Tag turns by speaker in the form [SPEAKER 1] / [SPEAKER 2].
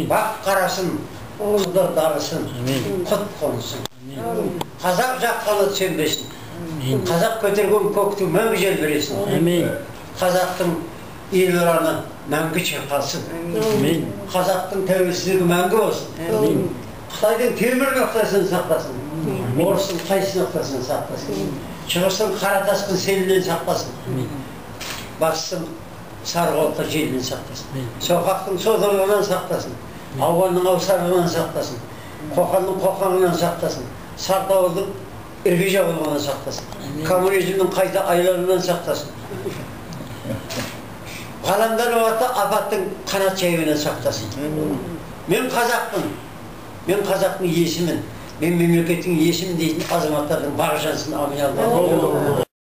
[SPEAKER 1] Бақ қарасын, құлдар дарысын, құт қонсын. Қазақ жаққаны сөнбесін. Қазақ көтерген көкті мәңгі жел бересін. Қазақтың ел ұраны мәңгі шырқалсын. Қазақтың тәуелсіздігі мәңгі болсын. Қытайдың темір ноқтасын сақтасын. Орыстың қайсы ноқтасын сақтасын. Шығыстың қаратасқын селінен сақтасын. Батыстың сарғолқа желінен сақтасын. Соқақтың содырлығынан сақтасын. Ауғанның аусарығынан сақтасын. Қоқанның қоқаңынан сақтасын. Сартауылдың үрге жабылығынан сақтасын. Коммунизмнің қайта айларынан сақтасын. Ғаламдар уақытта апаттың қанат жайуынан сақтасын. Мен қазақпын. Мен қазақтың есімін. Мен мемлекеттің есімін дейтін азаматтардың бағы жансын. Амин.